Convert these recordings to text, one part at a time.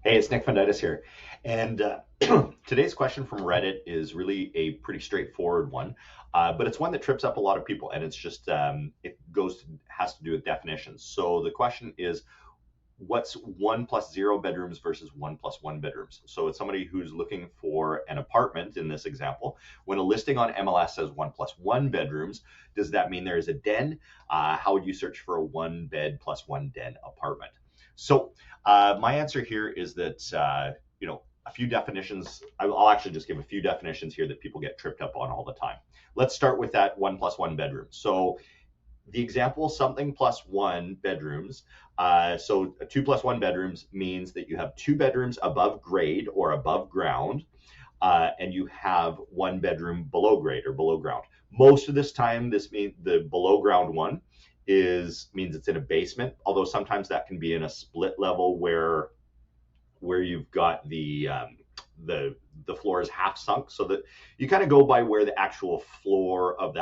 Hey, it's Nick Fundytus here. And today's question from Reddit is really a pretty straightforward one, but it's one that trips up a lot of people, and it's just has to do with definitions. So the question is, what's one plus zero bedrooms versus one plus one bedrooms? So it's somebody who's looking for an apartment in this example. When a listing on MLS says one plus one bedrooms, does that mean there is a den? How would you search for a one bed plus one den apartment? So my answer here is that a few definitions. I'll actually just give a few definitions here that people get tripped up on all the time. Let's start with that one plus one bedroom. So the example, something plus one bedrooms. So a two plus one bedrooms means that you have two bedrooms above grade or above ground, and you have one bedroom below grade or below ground. Most of this time, this means the below ground one means it's in a basement, although sometimes that can be in a split level where you've got the floor is half sunk, so that you kind of go by where the actual floor of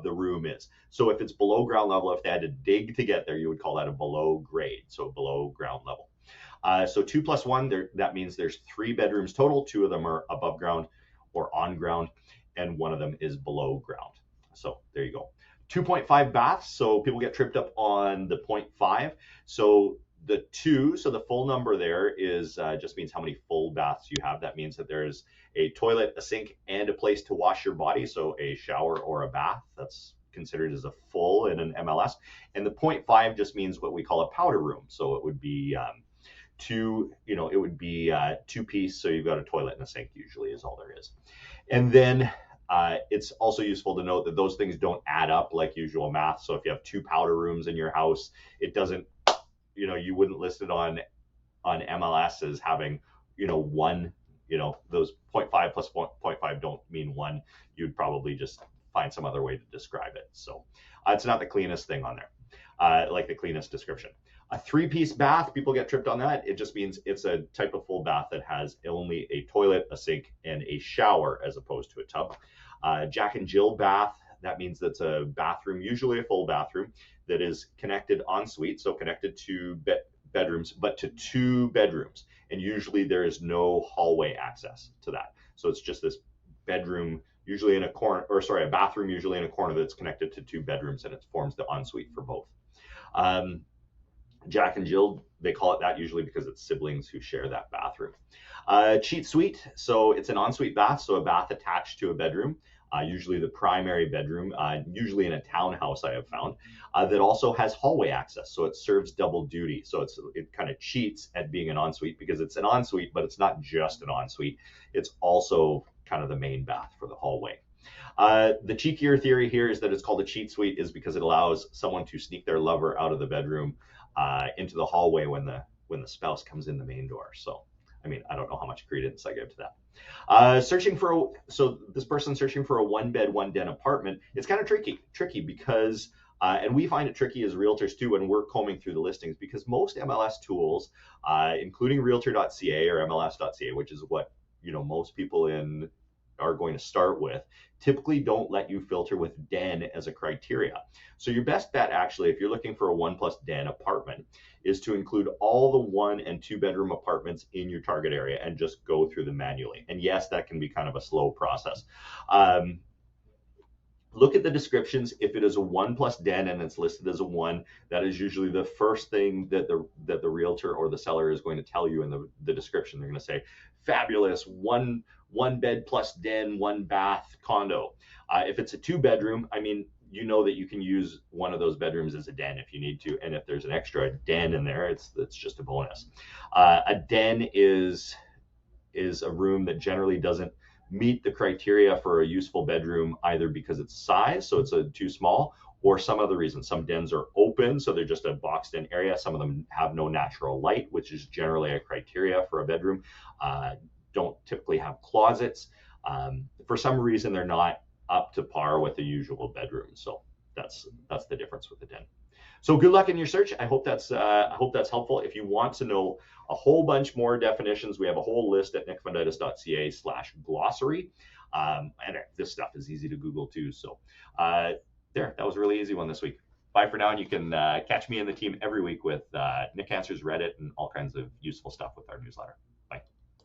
the room is. So if it's below ground level, if they had to dig to get there, you would call that a below grade, so below ground level. So two plus one, that means there's three bedrooms total. Two of them are above ground or on ground, and one of them is below ground. So there you go. 2.5 baths. So people get tripped up on the 0.5. So the two, so the full number there is just means how many full baths you have. That means that there's a toilet, a sink, and a place to wash your body. So a shower or a bath. That's considered as a full in an MLS. And the 0.5 just means what we call a powder room. So it would be two piece. So you've got a toilet and a sink usually is all there is. And then it's also useful to note that those things don't add up like usual math. So if you have two powder rooms in your house, it doesn't, you wouldn't list it on MLS as having, one, those 0.5 plus 0.5 don't mean one. You'd probably just find some other way to describe it. So it's not the cleanest thing on there, like the cleanest description. A three-piece bath, people get tripped on that. It just means it's a type of full bath that has only a toilet, a sink, and a shower as opposed to a tub. Jack and Jill bath, that means that's a bathroom, usually a full bathroom, that is connected en suite, so connected to bedrooms, but to two bedrooms. And usually there is no hallway access to that. So it's just this bedroom, usually in a corner, a bathroom usually in a corner that's connected to two bedrooms, and it forms the ensuite for both. Jack and Jill, they call it that usually because it's siblings who share that bathroom. Cheat suite, so it's an ensuite bath, so a bath attached to a bedroom, usually the primary bedroom, usually in a townhouse I have found, that also has hallway access, so it serves double duty. So it kind of cheats at being an ensuite because it's an ensuite, but it's not just an ensuite, it's also kind of the main bath for the hallway. The cheekier theory here is that it's called a cheat suite is because it allows someone to sneak their lover out of the bedroom into the hallway when the spouse comes in the main door. So, I mean, I don't know how much credence I give to that. So this person searching for a one bed, one den apartment, it's kind of tricky because, and we find it tricky as realtors too when we're combing through the listings, because most MLS tools, including Realtor.ca or MLS.ca, which is what most people are going to start with, typically don't let you filter with den as a criteria. So your best bet, actually, if you're looking for a one plus den apartment, is to include all the one and two bedroom apartments in your target area and just go through them manually. And yes, that can be kind of a slow process. Look at the descriptions. If it is a one plus den and it's listed as a one, that is usually the first thing that the realtor or the seller is going to tell you in the description. They're going to say, fabulous, one bed plus den, one bath condo. If it's a two bedroom, I mean, that you can use one of those bedrooms as a den if you need to. And if there's an extra den in there, it's just a bonus. A den is a room that generally doesn't meet the criteria for a useful bedroom, either because it's size, so it's too small, or some other reason. Some dens are open, so they're just a boxed in area. Some of them have no natural light, which is generally a criteria for a bedroom. Don't typically have closets. For some reason, they're not up to par with the usual bedroom. So that's the difference with the den. So good luck in your search. I hope that's helpful. If you want to know a whole bunch more definitions, we have a whole list at nickfundytus.ca/glossary. And this stuff is easy to Google too. So that was a really easy one this week. Bye for now, and you can catch me and the team every week with Nick Answers Reddit and all kinds of useful stuff with our newsletter.